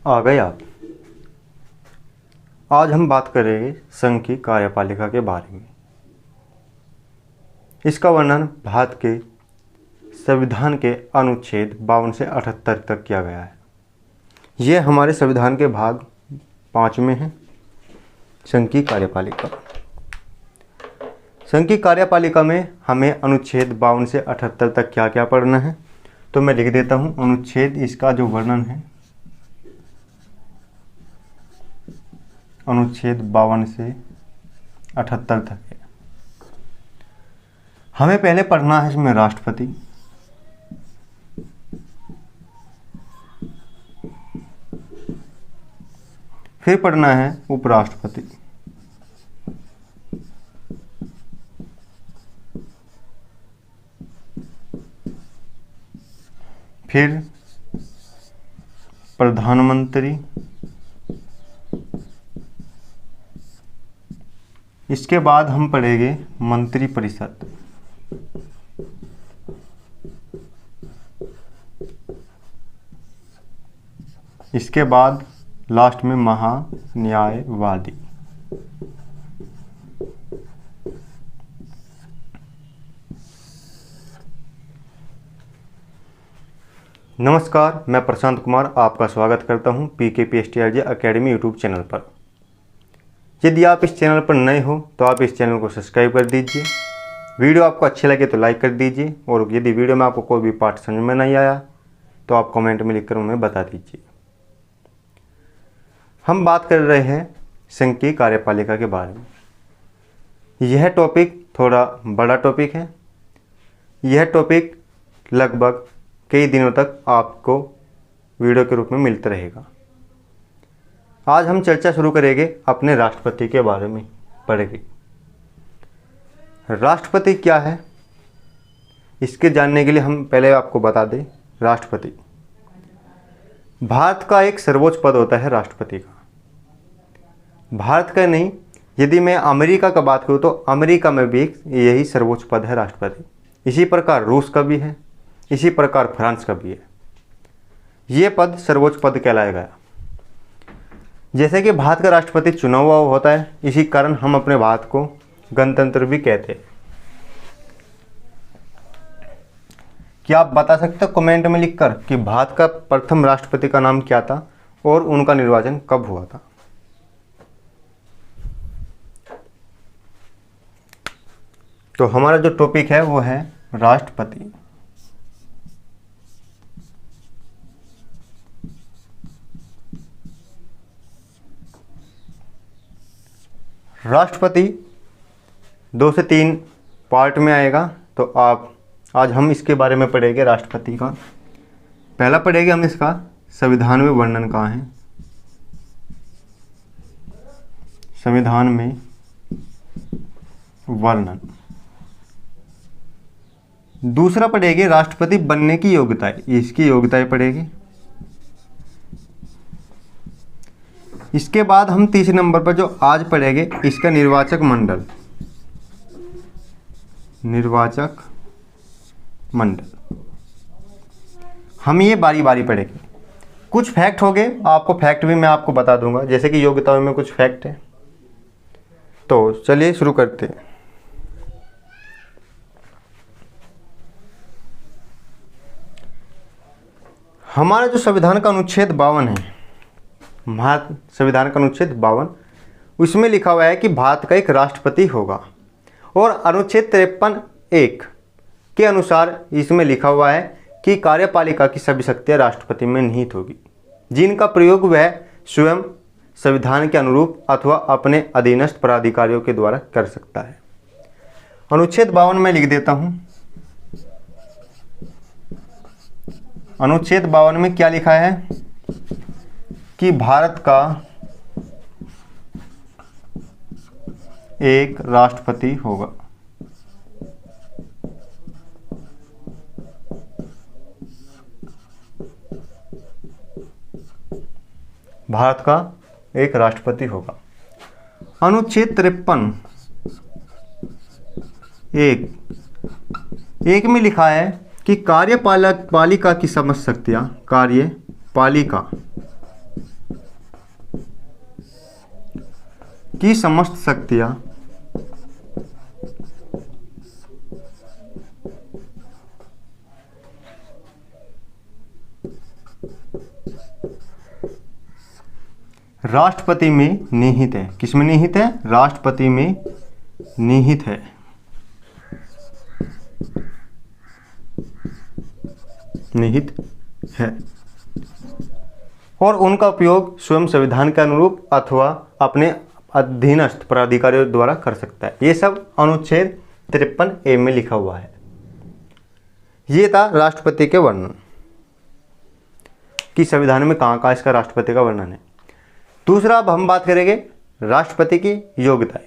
आ गए आप। आज हम बात करेंगे संघ की कार्यपालिका के बारे में। इसका वर्णन भारत के संविधान के अनुच्छेद 52 से 78 तक किया गया है। यह हमारे संविधान के भाग 5 में है। संघ की कार्यपालिका। संघ की कार्यपालिका में हमें अनुच्छेद 52 से 78 तक क्या क्या पढ़ना है, तो मैं लिख देता हूँ। अनुच्छेद, इसका जो वर्णन है अनुच्छेद 52 से 78 तक है। हमें पहले पढ़ना है इसमें राष्ट्रपति, फिर पढ़ना है उपराष्ट्रपति, फिर प्रधानमंत्री, इसके बाद हम पढ़ेंगे मंत्रिपरिषद, इसके बाद लास्ट में महान्यायवादी। नमस्कार, मैं प्रशांत कुमार आपका स्वागत करता हूं PKPSTRJ अकेडमी यूट्यूब चैनल पर। यदि आप इस चैनल पर नए हो तो आप इस चैनल को सब्सक्राइब कर दीजिए। वीडियो आपको अच्छे लगे तो लाइक कर दीजिए, और यदि वीडियो में आपको कोई भी पार्ट समझ में नहीं आया तो आप कमेंट में लिखकर उन्हें बता दीजिए। हम बात कर रहे हैं संघ की कार्यपालिका के बारे में। यह टॉपिक थोड़ा बड़ा टॉपिक है। यह टॉपिक लगभग कई दिनों तक आपको वीडियो के रूप में मिलता रहेगा। आज हम चर्चा शुरू करेंगे अपने राष्ट्रपति के बारे में पढ़ेंगे। राष्ट्रपति क्या है, इसके जानने के लिए हम पहले आपको बता दें। राष्ट्रपति भारत का एक सर्वोच्च पद होता है राष्ट्रपति का। भारत का नहीं, यदि मैं अमेरिका का बात करूँ तो अमेरिका में भी यही सर्वोच्च पद है राष्ट्रपति। इसी प्रकार रूस का भी है, इसी प्रकार फ्रांस का भी है। ये पद सर्वोच्च पद कहलाएगा। जैसे कि भारत का राष्ट्रपति चुना हुआ होता है, इसी कारण हम अपने भारत को गणतंत्र भी कहते हैं। क्या आप बता सकते हो कमेंट में लिखकर कि भारत का प्रथम राष्ट्रपति का नाम क्या था और उनका निर्वाचन कब हुआ था? तो हमारा जो टॉपिक है वो है राष्ट्रपति। राष्ट्रपति 2 से 3 पार्ट में आएगा, तो आज हम इसके बारे में पढ़ेंगे। राष्ट्रपति का पहला पढ़ेंगे हम इसका संविधान में वर्णन कहाँ है। संविधान में वर्णन। दूसरा पढ़ेंगे राष्ट्रपति बनने की योग्यताएं, इसकी योग्यताएं पढ़ेंगे। इसके बाद हम तीसरे नंबर पर जो आज पढ़ेंगे इसका निर्वाचक मंडल। निर्वाचक मंडल हम ये बारी बारी पढ़ेंगे। कुछ फैक्ट हो गए, आपको फैक्ट भी मैं आपको बता दूंगा, जैसे कि योग्यताओं में कुछ फैक्ट है। तो चलिए शुरू करते हैं। हमारा जो संविधान का अनुच्छेद 52 है, भारत संविधान का अनुच्छेद 52, उसमें लिखा हुआ है कि भारत का एक राष्ट्रपति होगा। और अनुच्छेद 53(1) के अनुसार इसमें लिखा हुआ है कि कार्यपालिका की सभी शक्तियां राष्ट्रपति में निहित होगी, जिनका प्रयोग वह स्वयं संविधान के अनुरूप अथवा अपने अधीनस्थ पदाधिकारियों के द्वारा कर सकता है। अनुच्छेद 52 में लिख देता हूं। अनुच्छेद 52 में क्या लिखा है कि भारत का एक राष्ट्रपति होगा। भारत का एक राष्ट्रपति होगा। अनुच्छेद 53(1) में लिखा है कि कार्यपालिका की समस्त शक्तियां कार्यपालिका की समस्त शक्तियां राष्ट्रपति में निहित है। किसमें निहित है? राष्ट्रपति में निहित है। निहित है और उनका उपयोग स्वयं संविधान के अनुरूप अथवा अपने अधीनस्थ प्राधिकारियों द्वारा कर सकता है। ये सब अनुच्छेद 53A में लिखा हुआ है। ये था राष्ट्रपति के वर्णन कि संविधान में कहाँ कहाँ इसका राष्ट्रपति का वर्णन है। दूसरा, अब हम बात करेंगे राष्ट्रपति की योग्यताएं।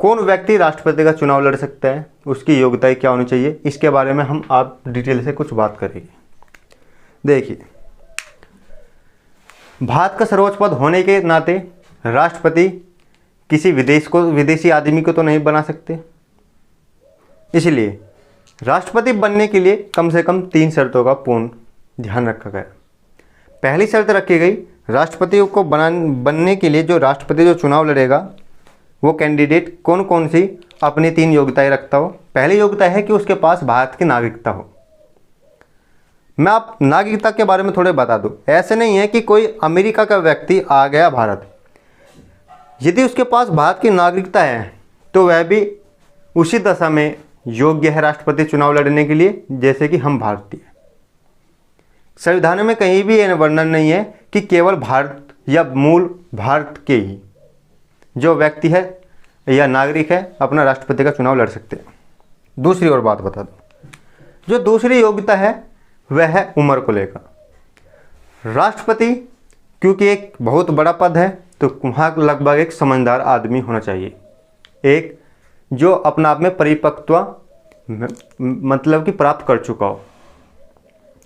कौन व्यक्ति राष्ट्रपति का चुनाव लड़ सकता है, उसकी योग्यताएं क्या होनी चाहिए, इसके बारे में हम आप डिटेल से कुछ बात करेंगे। देखिए, भारत का सर्वोच्च पद होने के नाते राष्ट्रपति किसी विदेशी आदमी को तो नहीं बना सकते। इसलिए राष्ट्रपति बनने के लिए कम से कम 3 शर्तों का पूर्ण ध्यान रखा गया। पहली शर्त रखी गई, राष्ट्रपति को बनने के लिए जो राष्ट्रपति जो चुनाव लड़ेगा वो कैंडिडेट कौन कौन सी अपनी 3 योग्यताएं रखता हो। पहली योग्यता है कि उसके पास भारत की नागरिकता हो। मैं आप नागरिकता के बारे में थोड़े बता दूं। ऐसे नहीं है कि कोई अमेरिका का व्यक्ति आ गया भारत, यदि उसके पास भारत की नागरिकता है तो वह भी उसी दशा में योग्य है राष्ट्रपति चुनाव लड़ने के लिए जैसे कि हम भारतीय। संविधान में कहीं भी यह वर्णन नहीं है कि केवल भारत या मूल भारत के ही जो व्यक्ति है या नागरिक है अपना राष्ट्रपति का चुनाव लड़ सकते हैं। दूसरी और बात बता दूं, जो दूसरी योग्यता है वह है उम्र को लेकर। राष्ट्रपति क्योंकि एक बहुत बड़ा पद है तो वहाँ लगभग एक समझदार आदमी होना चाहिए, एक जो अपना आप में परिपक्वता मतलब कि प्राप्त कर चुका हो।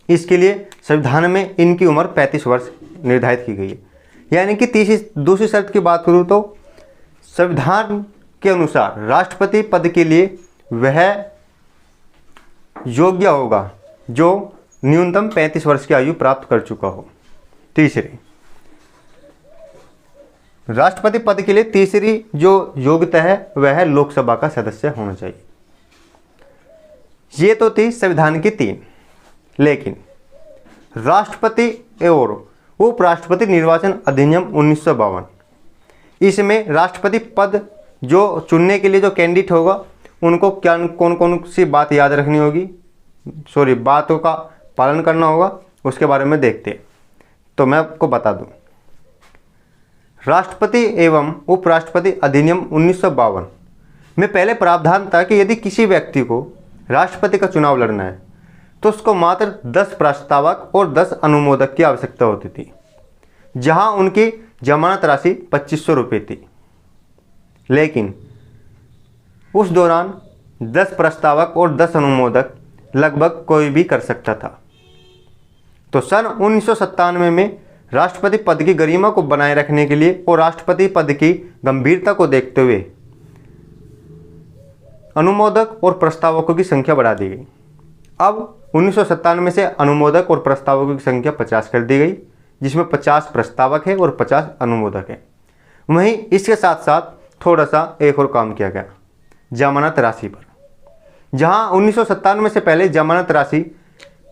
इसके लिए संविधान में इनकी उम्र 35 वर्ष निर्धारित की गई है। यानी कि दूसरी शर्त की बात करूँ तो संविधान के अनुसार राष्ट्रपति पद के लिए वह योग्य होगा जो न्यूनतम 35 वर्ष की आयु प्राप्त कर चुका हो। तीसरी, राष्ट्रपति पद के लिए तीसरी जो योग्यता है वह है लोकसभा का सदस्य होना चाहिए। ये तो थी संविधान की 3। लेकिन राष्ट्रपति और उपराष्ट्रपति निर्वाचन अधिनियम 1952, इसमें राष्ट्रपति पद जो चुनने के लिए जो कैंडिडेट होगा उनको क्या कौन कौन सी बात याद रखनी होगी, बातों का पालन करना होगा, उसके बारे में देखते हैं। तो मैं आपको बता दूं, राष्ट्रपति एवं उपराष्ट्रपति अधिनियम 1952 में पहले प्रावधान था कि यदि किसी व्यक्ति को राष्ट्रपति का चुनाव लड़ना है तो उसको मात्र 10 प्रस्तावक और 10 अनुमोदक की आवश्यकता होती थी, जहां उनकी जमानत राशि 2500 रुपये थी। लेकिन उस दौरान 10 प्रस्तावक और 10 अनुमोदक लगभग कोई भी कर सकता था। तो सन 1997 में राष्ट्रपति पद की गरिमा को बनाए रखने के लिए और राष्ट्रपति पद की गंभीरता को देखते हुए अनुमोदक और प्रस्तावकों की संख्या बढ़ा दी गई। अब 1997 से अनुमोदक और प्रस्तावकों की संख्या 50 कर दी गई, जिसमें 50 प्रस्तावक है और 50 अनुमोदक है। वहीं इसके साथ साथ थोड़ा सा एक और काम किया गया जमानत राशि पर, जहां 1997 से पहले जमानत राशि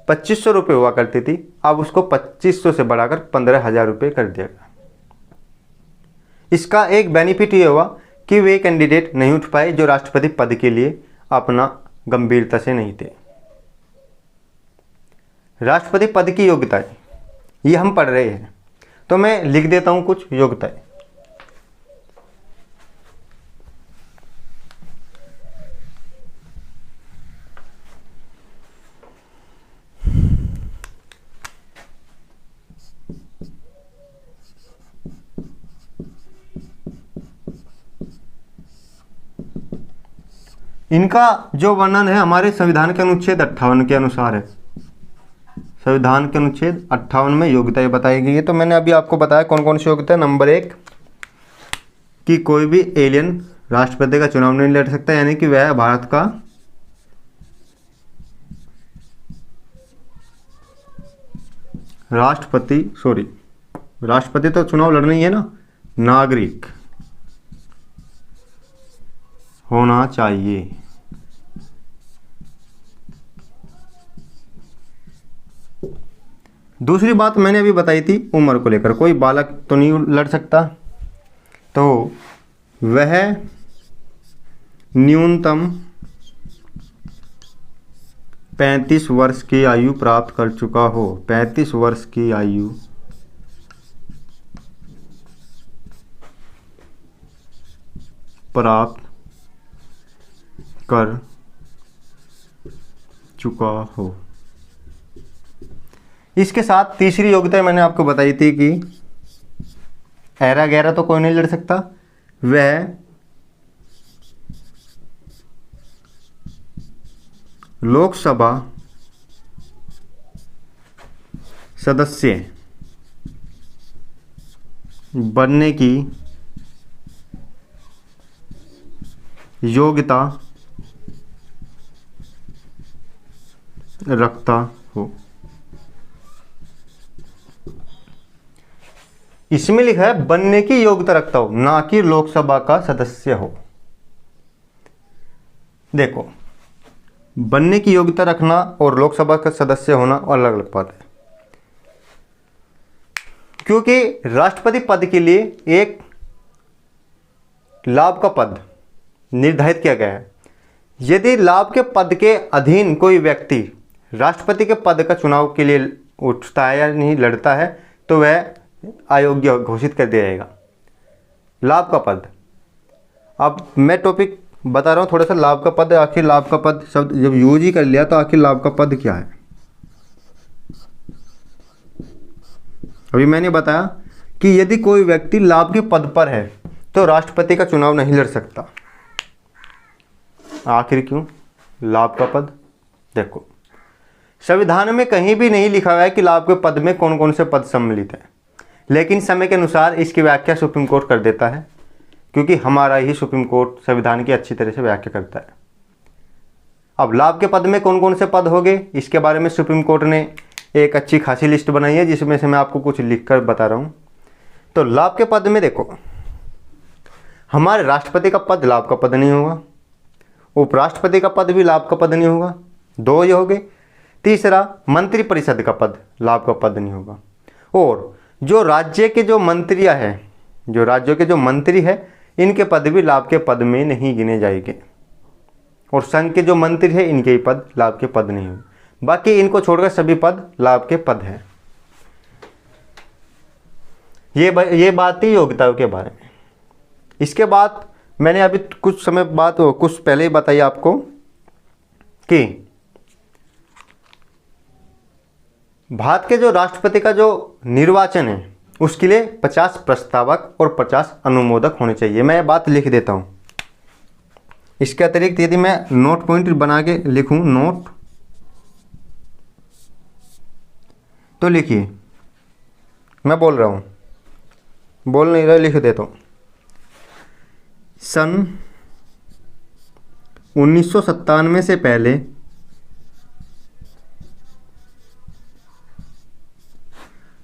2500 रुपये हुआ करती थी, अब उसको 2500 से बढ़ाकर 15,000 रुपये कर दिया गया। इसका एक बेनिफिट ये हुआ कि वे कैंडिडेट नहीं उठ पाए जो राष्ट्रपति पद के लिए अपना गंभीरता से नहीं थे। राष्ट्रपति पद की योग्यताएं ये हम पढ़ रहे हैं, तो मैं लिख देता हूं कुछ योग्यताएं। इनका जो वर्णन है हमारे संविधान के अनुच्छेद 58 के अनुसार है। संविधान के अनुच्छेद 58 में योग्यताएं बताई गई है। तो मैंने अभी आपको बताया कौन कौन सी योग्यता है। नंबर 1 कि कोई भी एलियन राष्ट्रपति का चुनाव नहीं लड़ सकता, यानी कि वह भारत का राष्ट्रपति तो चुनाव लड़ना ही है ना, नागरिक होना चाहिए। दूसरी बात मैंने अभी बताई थी उम्र को लेकर, कोई बालक तो नहीं लड़ सकता, तो वह न्यूनतम 35 वर्ष की आयु प्राप्त कर चुका हो। 35 वर्ष की आयु प्राप्त कर चुका हो। इसके साथ तीसरी योग्यता मैंने आपको बताई थी कि ऐरा गैरा तो कोई नहीं लड़ सकता, वह लोकसभा सदस्य बनने की योग्यता रखता हो। इसमें लिखा है बनने की योग्यता रखता हो, ना कि लोकसभा का सदस्य हो। देखो, बनने की योग्यता रखना और लोकसभा का सदस्य होना अलग अलग बात है, क्योंकि राष्ट्रपति पद के लिए एक लाभ का पद निर्धारित किया गया है। यदि लाभ के पद के अधीन कोई व्यक्ति राष्ट्रपति के पद का चुनाव के लिए उठता है या नहीं लड़ता है, तो वह अयोग्य घोषित कर दिया जाएगा। लाभ का पद, अब मैं टॉपिक बता रहा हूँ थोड़ा सा। लाभ का पद, आखिर लाभ का पद शब्द जब यूज ही कर लिया तो आखिर लाभ का पद क्या है। अभी मैंने बताया कि यदि कोई व्यक्ति लाभ के पद पर है तो राष्ट्रपति का चुनाव नहीं लड़ सकता। आखिर क्यों लाभ का पद? देखो, संविधान में कहीं भी नहीं लिखा हुआ है कि लाभ के पद में कौन कौन से पद सम्मिलित हैं, लेकिन समय के अनुसार इसकी व्याख्या सुप्रीम कोर्ट कर देता है, क्योंकि हमारा ही सुप्रीम कोर्ट संविधान की अच्छी तरह से व्याख्या करता है। अब लाभ के पद में कौन कौन से पद होंगे, इसके बारे में सुप्रीम कोर्ट ने एक अच्छी खासी लिस्ट बनाई है, जिसमें से मैं आपको कुछ लिखकर बता रहा हूँ। तो लाभ के पद में देखो, हमारे राष्ट्रपति का पद लाभ का पद नहीं होगा, उपराष्ट्रपति का पद भी लाभ का पद नहीं होगा, दो ये हो गए। तीसरा, मंत्री परिषद का पद लाभ का पद नहीं होगा। और जो राज्य के जो मंत्रियां हैं, जो राज्यों के जो मंत्री हैं, इनके पद भी लाभ के पद में नहीं गिने जाएंगे। और संघ के जो मंत्री हैं, इनके ही पद लाभ के पद नहीं होंगे। बाकी इनको छोड़कर सभी पद लाभ के पद हैं। ये बात थी योग्यताओं के बारे में। इसके बाद मैंने अभी कुछ समय बाद कुछ पहले ही बताई आपको कि भारत के जो राष्ट्रपति का जो निर्वाचन है उसके लिए 50 प्रस्तावक और 50 अनुमोदक होने चाहिए। मैं ये बात लिख देता हूँ। इसके अतिरिक्त यदि मैं नोट पॉइंट बना के लिखूँ नोट, तो लिखिए, मैं बोल रहा हूँ, बोल नहीं रहा, लिख देता हूँ। सन 1997 से पहले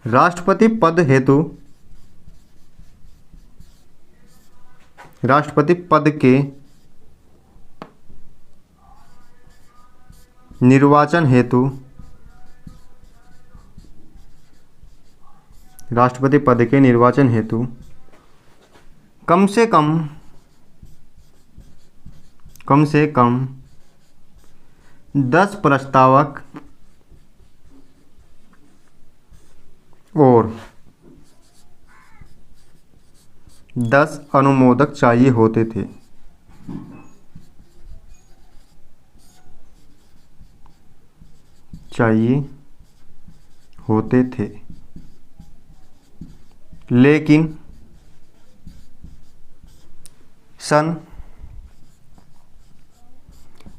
राष्ट्रपति पद हेतु राष्ट्रपति पद के निर्वाचन हेतु राष्ट्रपति पद के निर्वाचन हेतु कम से कम 10 प्रस्तावक और 10 अनुमोदक चाहिए होते थे। लेकिन सन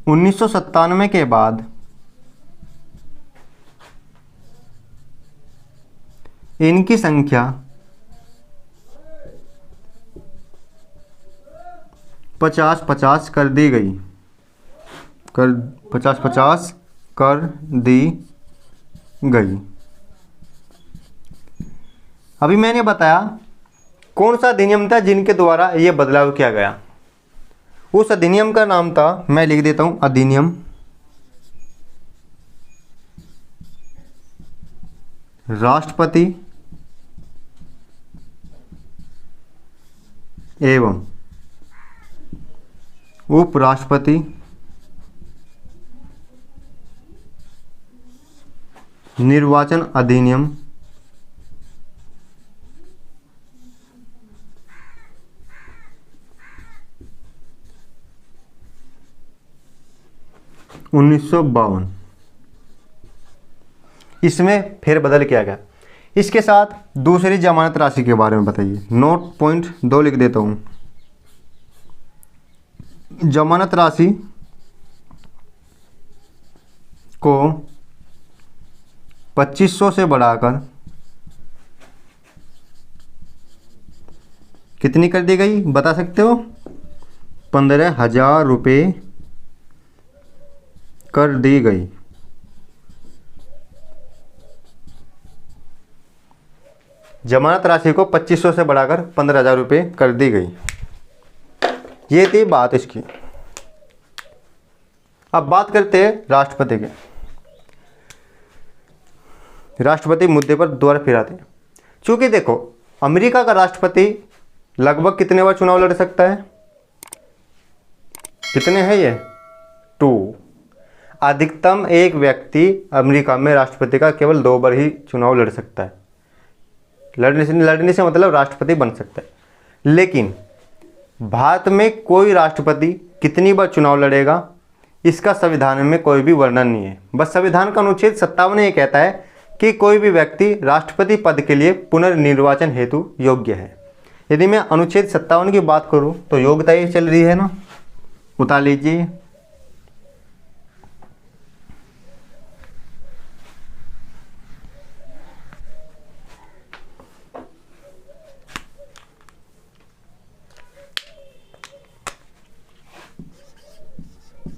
1997 के बाद इनकी संख्या 50-50 कर दी गई, 50-50 कर दी गई। अभी मैंने बताया कौन सा अधिनियम था जिनके द्वारा ये बदलाव किया गया? उस अधिनियम का नाम था, मैं लिख देता हूं, अधिनियम राष्ट्रपति एवं उपराष्ट्रपति निर्वाचन अधिनियम 1952। इसमें फेरबदल किया गया। इसके साथ दूसरी जमानत राशि के बारे में बताइए। नोट पॉइंट 2 लिख देता हूँ। जमानत राशि को 2500 से बढ़ाकर कितनी कर दी गई, बता सकते हो? 15,000 रुपये कर दी गई। जमानत राशि को 2500 से बढ़ाकर 15,000 रुपये कर दी गई। ये थी बात इसकी। अब बात करते हैं राष्ट्रपति के। राष्ट्रपति मुद्दे पर दोबारा फिर आते हैं। चूंकि देखो, अमेरिका का राष्ट्रपति लगभग कितने बार चुनाव लड़ सकता है? कितने हैं ये? 2। अधिकतम एक व्यक्ति अमेरिका में राष्ट्रपति का केवल 2 बार ही चुनाव लड़ सकता है। लड़ने से मतलब राष्ट्रपति बन सकता है। लेकिन भारत में कोई राष्ट्रपति कितनी बार चुनाव लड़ेगा, इसका संविधान में कोई भी वर्णन नहीं है। बस संविधान का अनुच्छेद 57 ये कहता है कि कोई भी व्यक्ति राष्ट्रपति पद के लिए पुनर्निर्वाचन हेतु योग्य है। यदि मैं अनुच्छेद 57 की बात करूं तो योग्यता ये चल रही है ना, उतार लीजिए।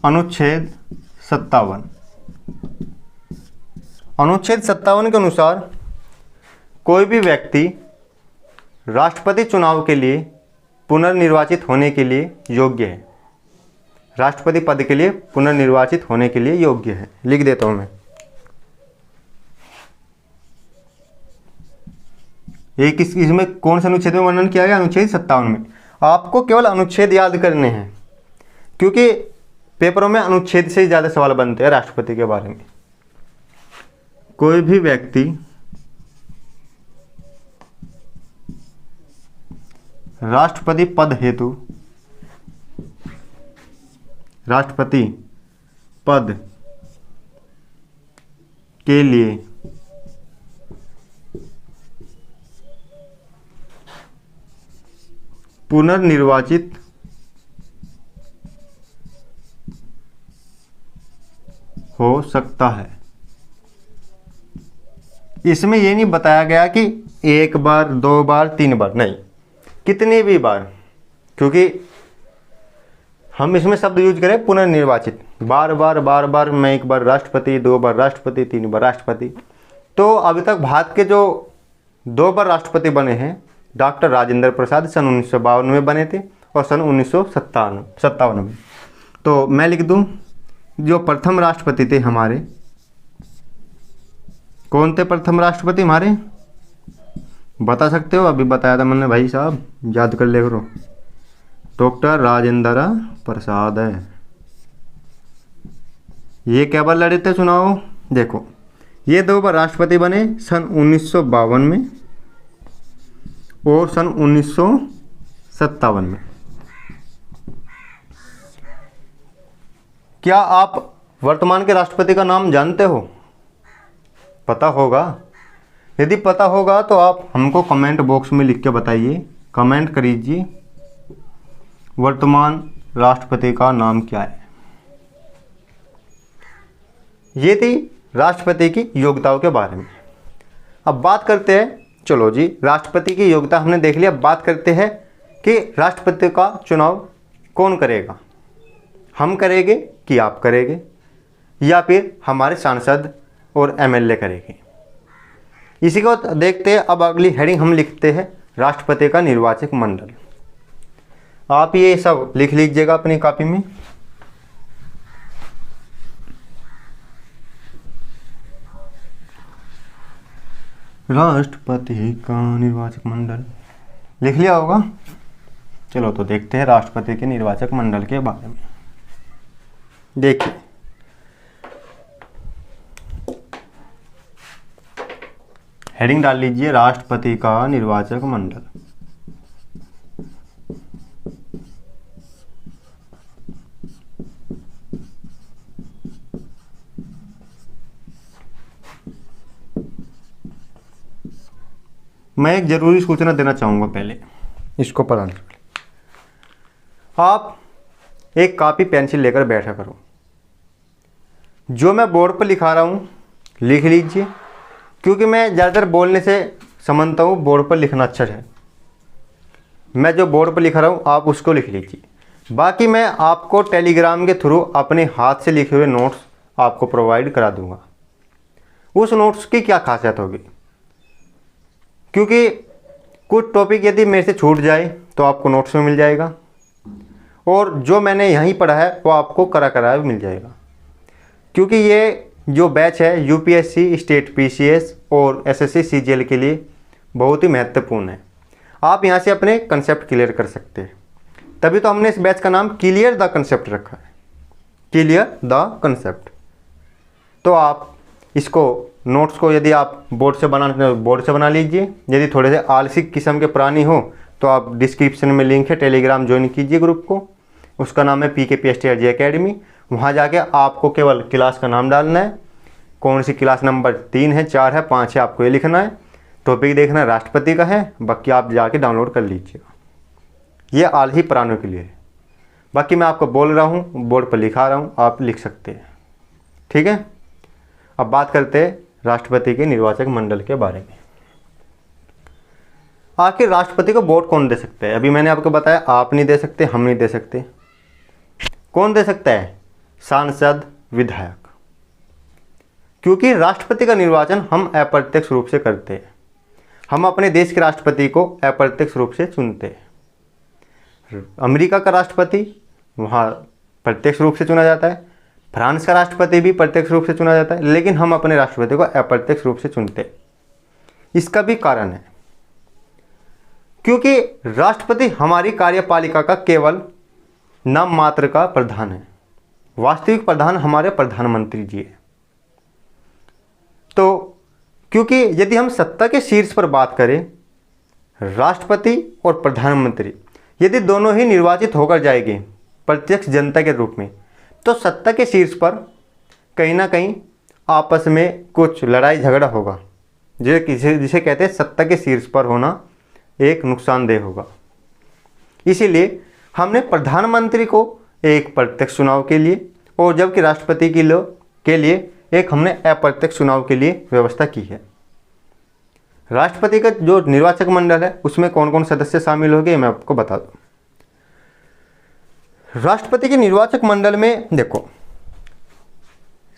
अनुच्छेद 57। अनुच्छेद 57 के अनुसार कोई भी व्यक्ति राष्ट्रपति चुनाव के लिए पुनर्निर्वाचित होने के लिए योग्य है। राष्ट्रपति पद के लिए पुनर्निर्वाचित होने के लिए योग्य है। लिख देता हूं मैं। एक इसमें कौन से अनुच्छेद में वर्णन किया गया? अनुच्छेद 57 में। आपको केवल अनुच्छेद याद करने हैं, क्योंकि पेपरों में अनुच्छेद से ज़्यादा सवाल बनते हैं राष्ट्रपति के बारे में। कोई भी व्यक्ति राष्ट्रपति पद हेतु, राष्ट्रपति पद के लिए पुनर्निर्वाचित हो सकता है। इसमें यह नहीं बताया गया कि 1 बार, 2 बार, 3 बार, नहीं, कितनी भी बार, क्योंकि हम इसमें शब्द यूज करें पुनर्निर्वाचित। बार बार बार बार, मैं 1 बार राष्ट्रपति, 2 बार राष्ट्रपति, 3 बार राष्ट्रपति। तो अभी तक भारत के जो 2 बार राष्ट्रपति बने हैं, डॉक्टर राजेंद्र प्रसाद सन 1952 में बने थे और सन 1957 में। तो मैं लिख दूं, जो प्रथम राष्ट्रपति थे हमारे, कौन थे प्रथम राष्ट्रपति हमारे? बता सकते हो? अभी बताया था मैंने भाई साहब, याद कर ले करो। डॉक्टर राजेंद्र प्रसाद है। ये क्या बार लड़े थे चुनाव? देखो, ये 2 बार राष्ट्रपति बने, सन 1952 में और सन 1957 में। क्या आप वर्तमान के राष्ट्रपति का नाम जानते हो? पता होगा? यदि पता होगा तो आप हमको कमेंट बॉक्स में लिख के बताइए, कमेंट करिए वर्तमान राष्ट्रपति का नाम क्या है। ये थी राष्ट्रपति की योग्यताओं के बारे में। अब बात करते हैं, चलो जी, राष्ट्रपति की योग्यता हमने देख लिया। अब बात करते हैं कि राष्ट्रपति का चुनाव कौन करेगा। हम करेंगे कि आप करेंगे, या फिर हमारे सांसद और एमएलए करेंगे? इसी को देखते हैं। अब अगली हेडिंग हम लिखते हैं राष्ट्रपति का निर्वाचक मंडल। आप ये सब लिख लीजिएगा अपनी कॉपी में। राष्ट्रपति का निर्वाचक मंडल लिख लिया होगा। चलो तो देखते हैं राष्ट्रपति के निर्वाचक मंडल के बारे में। देखिए, हेडिंग डाल लीजिए राष्ट्रपति का निर्वाचक मंडल। मैं एक जरूरी सूचना देना चाहूंगा पहले इसको पढ़ाने के लिए। आप एक कॉपी पेंसिल लेकर बैठा करो। जो मैं बोर्ड पर लिखा रहा हूँ लिख लीजिए, क्योंकि मैं ज़्यादातर बोलने से समझता हूँ बोर्ड पर लिखना अच्छा है। मैं जो बोर्ड पर लिख रहा हूँ आप उसको लिख लीजिए। बाकी मैं आपको टेलीग्राम के थ्रू अपने हाथ से लिखे हुए नोट्स आपको प्रोवाइड करा दूँगा। उस नोट्स की क्या खासियत होगी, क्योंकि कुछ टॉपिक यदि मेरे से छूट जाए तो आपको नोट्स में मिल जाएगा, और जो मैंने यहीं पढ़ा है वो आपको कराया भी मिल जाएगा। क्योंकि ये जो बैच है यूपीएससी, स्टेट पीसीएस और एसएससी सीजीएल के लिए बहुत ही महत्वपूर्ण है। आप यहाँ से अपने कंसेप्ट क्लियर कर सकते हैं। तभी तो हमने इस बैच का नाम क्लियर द कंसेप्ट रखा है, क्लियर द कंसेप्ट। तो आप इसको नोट्स को यदि आप बोर्ड से बना लीजिए। यदि थोड़े से आलसी किस्म के पुरानी हो तो आप डिस्क्रिप्शन में लिंक है, टेलीग्राम ज्वाइन कीजिए ग्रुप को। उसका नाम है PKPSTRG अकेडमी। वहाँ जाके आपको केवल क्लास का नाम डालना है, कौन सी क्लास नंबर 3 है, 4 है, 5 है, आपको ये लिखना है। टॉपिक देखना राष्ट्रपति का है, बाकी आप जाके डाउनलोड कर लीजिएगा। ये आलसी पुरानों के लिए है। बाकी मैं आपको बोल रहा हूँ, बोर्ड पर लिखा रहा हूँ, आप लिख सकते हैं। ठीक है, अब बात करते हैं राष्ट्रपति के निर्वाचक मंडल के बारे में। आखिर राष्ट्रपति को वोट कौन दे सकता है? अभी मैंने आपको बताया, आप नहीं दे सकते, हम नहीं दे सकते। कौन दे सकता है? सांसद, विधायक। क्योंकि राष्ट्रपति का निर्वाचन हम अप्रत्यक्ष रूप से करते हैं। हम अपने देश के राष्ट्रपति को अप्रत्यक्ष रूप से चुनते हैं। अमेरिका का राष्ट्रपति वहाँ प्रत्यक्ष रूप से चुना जाता है, फ्रांस का राष्ट्रपति भी प्रत्यक्ष रूप से चुना जाता है, लेकिन हम अपने राष्ट्रपति को अप्रत्यक्ष रूप से चुनते हैं। इसका भी कारण है, क्योंकि राष्ट्रपति हमारी कार्यपालिका का केवल नाम मात्र का प्रधान है। वास्तविक प्रधान हमारे प्रधानमंत्री जी है। तो क्योंकि यदि हम सत्ता के शीर्ष पर बात करें, राष्ट्रपति और प्रधानमंत्री यदि दोनों ही निर्वाचित होकर जाएंगे प्रत्यक्ष जनता के रूप में, तो सत्ता के शीर्ष पर कहीं ना कहीं आपस में कुछ लड़ाई झगड़ा होगा, जिसे कहते हैं सत्ता के शीर्ष पर होना एक नुकसानदेह होगा। इसीलिए हमने प्रधानमंत्री को एक प्रत्यक्ष चुनाव के लिए और जबकि राष्ट्रपति के लिए एक हमने अप्रत्यक्ष चुनाव के लिए व्यवस्था की है। राष्ट्रपति का जो निर्वाचक मंडल है उसमें कौन कौन सदस्य शामिल होंगे मैं आपको बता दूं। राष्ट्रपति के निर्वाचक मंडल में देखो,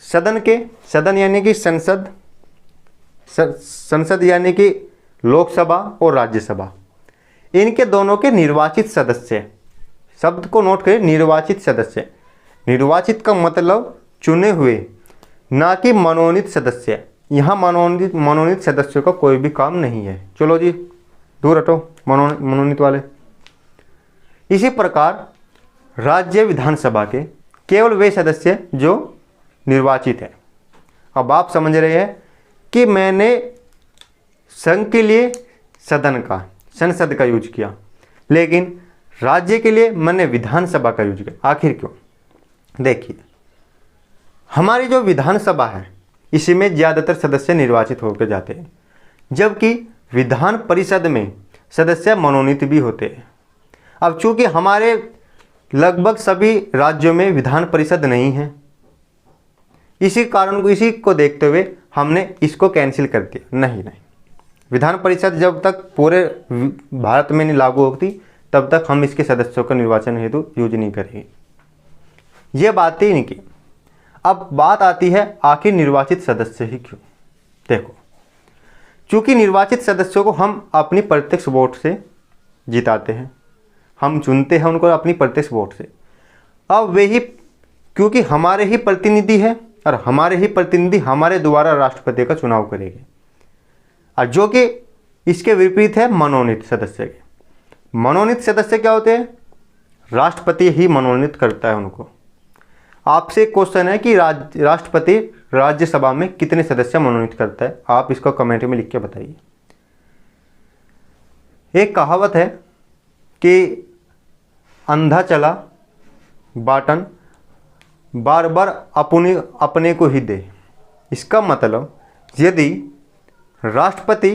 सदन यानी कि संसद यानी कि लोकसभा और राज्यसभा, इनके दोनों के निर्वाचित सदस्य, शब्द को नोट करें, निर्वाचित सदस्य। निर्वाचित का मतलब चुने हुए, ना कि मनोनीत सदस्य। यहाँ मनोनीत सदस्यों का कोई भी काम नहीं है। चलो जी दूर हटो मनोनीत वाले। इसी प्रकार राज्य विधानसभा के केवल वे सदस्य जो निर्वाचित हैं। अब आप समझ रहे हैं कि मैंने संघ के लिए संसद का यूज किया, लेकिन राज्य के लिए मैंने विधानसभा का यूज किया। आखिर क्यों? देखिए, हमारी जो विधानसभा है इसी में ज़्यादातर सदस्य निर्वाचित होकर जाते हैं, जबकि विधान परिषद में सदस्य मनोनीत भी होते हैं। अब चूंकि हमारे लगभग सभी राज्यों में विधान परिषद नहीं है, इसी को देखते हुए हमने इसको कैंसिल कर दिया। नहीं, विधान परिषद जब तक पूरे भारत में नहीं लागू होती तब तक हम इसके सदस्यों का निर्वाचन हेतु यूज नहीं करेंगे। ये बात ही नहीं की। अब बात आती है आखिर निर्वाचित सदस्य ही क्यों? देखो, चूँकि निर्वाचित सदस्यों को हम अपनी प्रत्यक्ष वोट से जिताते हैं, हम चुनते हैं उनको अपनी प्रत्यक्ष वोट से। अब वे ही, क्योंकि हमारे ही प्रतिनिधि हैं और हमारे ही प्रतिनिधि हमारे द्वारा राष्ट्रपति का चुनाव करेंगे, और जो कि इसके विपरीत है मनोनीत सदस्य के। मनोनीत सदस्य क्या होते हैं? राष्ट्रपति ही मनोनीत करता है उनको। आपसे एक क्वेश्चन है कि राष्ट्रपति राज्यसभा में कितने सदस्य मनोनीत करता है? आप इसको कमेंट में लिख के बताइए। एक कहावत है कि अंधा चला बाटन बार बार अपने को ही दे। इसका मतलब यदि राष्ट्रपति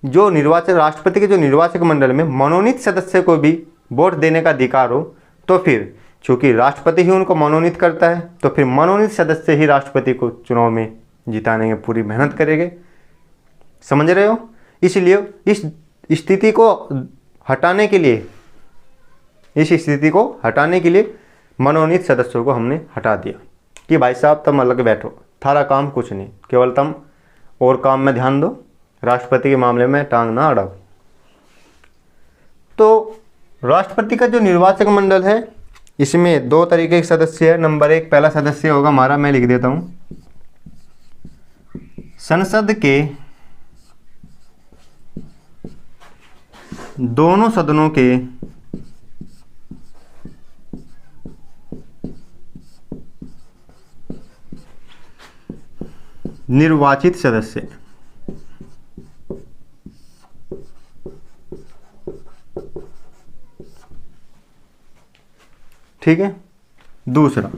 के जो निर्वाचक मंडल में मनोनीत सदस्य को भी वोट देने का अधिकार हो, तो फिर चूँकि राष्ट्रपति ही उनको मनोनीत करता है, तो फिर मनोनीत सदस्य ही राष्ट्रपति को चुनाव में जिताने में पूरी मेहनत करेंगे। समझ रहे हो? इसलिए इस स्थिति को हटाने के लिए मनोनीत सदस्यों को हमने हटा दिया कि भाई साहब तुम अलग बैठो, थारा काम कुछ नहीं, केवल तुम और काम में ध्यान दो, राष्ट्रपति के मामले में टांग ना अड़ाओ। तो राष्ट्रपति का जो निर्वाचक मंडल है, इसमें 2 तरीके के सदस्य है। नंबर 1, पहला सदस्य होगा हमारा, मैं लिख देता हूँ, संसद के दोनों सदनों के निर्वाचित सदस्य। ठीक है। दूसरा,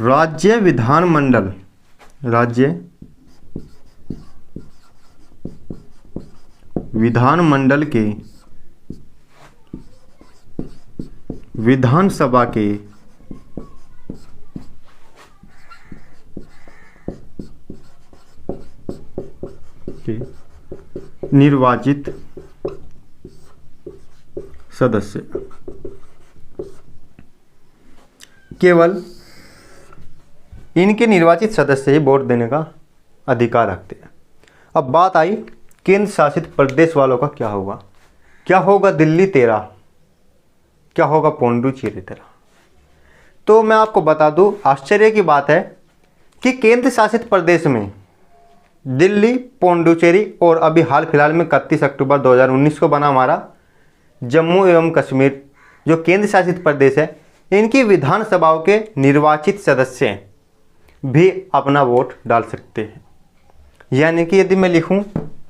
राज्य विधानमंडल के विधानसभा के निर्वाचित सदस्य केवल इनके निर्वाचित सदस्य ही वोट देने का अधिकार रखते हैं। अब बात आई केंद्र शासित प्रदेश वालों का क्या होगा? क्या होगा दिल्ली तेरा, क्या होगा पुडुचेरी तेरा? तो मैं आपको बता दूं, आश्चर्य की बात है कि केंद्र शासित प्रदेश में दिल्ली, पुडुचेरी और अभी हाल फिलहाल में 31 अक्टूबर 2019 को बना हमारा जम्मू एवं कश्मीर जो केंद्र शासित प्रदेश है, इनकी विधानसभाओं के निर्वाचित सदस्य भी अपना वोट डाल सकते हैं। यानी कि यदि मैं लिखूं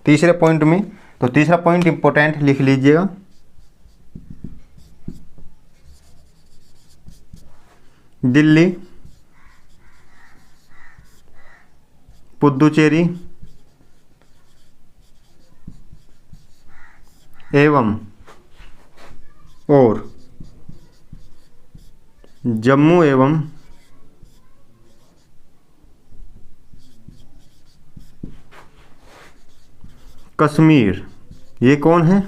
तीसरे पॉइंट में, तो तीसरा पॉइंट इंपॉर्टेंट लिख लीजिएगा, दिल्ली, पुडुचेरी एवं और जम्मू एवं कश्मीर, ये कौन है?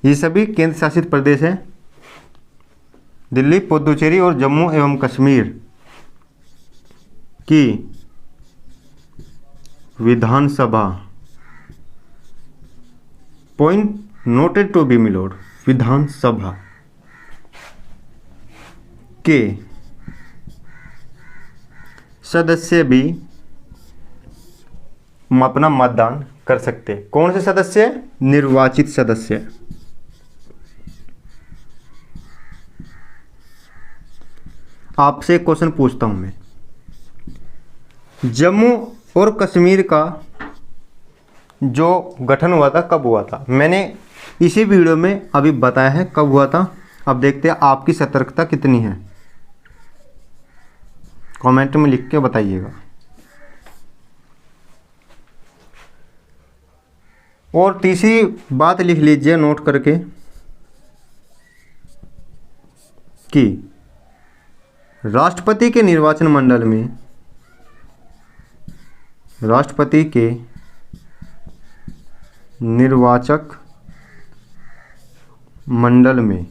ये सभी केंद्र शासित प्रदेश हैं। दिल्ली, पुडुचेरी और जम्मू एवं कश्मीर की विधानसभा, point noted to be milord, विधानसभा के सदस्य भी अपना मतदान कर सकते। कौन से सदस्य? निर्वाचित सदस्य। आपसे एक क्वेश्चन पूछता हूं मैं, जम्मू और कश्मीर का जो गठन हुआ था कब हुआ था? मैंने इसी वीडियो में अभी बताया है कब हुआ था। अब देखते हैं आपकी सतर्कता कितनी है, कमेंट में लिख के बताइएगा। और तीसरी बात लिख लीजिए नोट करके कि राष्ट्रपति के निर्वाचन मंडल में, राष्ट्रपति के निर्वाचक मंडल में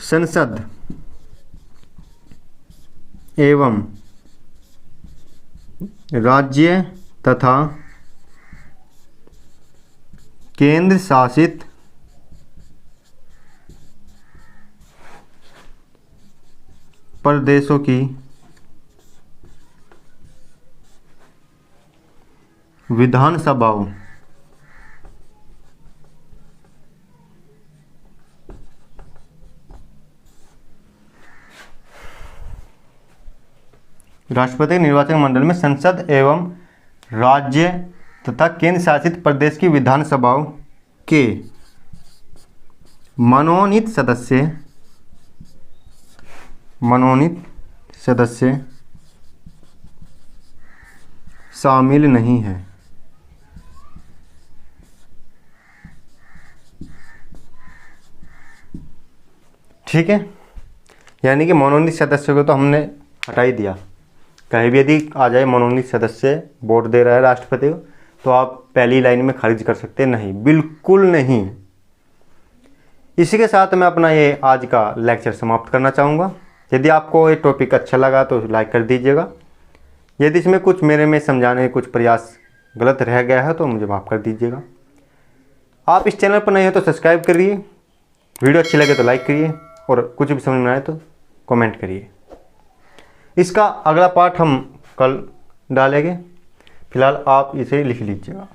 संसद एवं राज्य तथा केंद्र शासित प्रदेशों की विधानसभाओं राष्ट्रपति निर्वाचन मंडल में संसद एवं राज्य तथा केंद्र शासित प्रदेश की विधानसभाओं के मनोनीत सदस्य शामिल नहीं है। ठीक है, यानी कि मनोनीत सदस्य को तो हमने हटा ही दिया। कहीं भी यदि आ जाए मनोनीत सदस्य वोट दे रहा है राष्ट्रपति को, तो आप पहली लाइन में खारिज कर सकते हैं, नहीं, बिल्कुल नहीं। इसी के साथ मैं अपना ये आज का लेक्चर समाप्त करना चाहूँगा। यदि आपको ये टॉपिक अच्छा लगा तो लाइक कर दीजिएगा। यदि इसमें कुछ मेरे में समझाने कुछ प्रयास गलत रह गया है तो मुझे माफ़ कर दीजिएगा। आप इस चैनल पर नए हो तो सब्सक्राइब करिए, वीडियो अच्छी लगे तो लाइक करिए, और कुछ भी समझ में आए तो कमेंट करिए। इसका अगला पार्ट हम कल डालेंगे। फिलहाल आप इसे लिख लीजिएगा।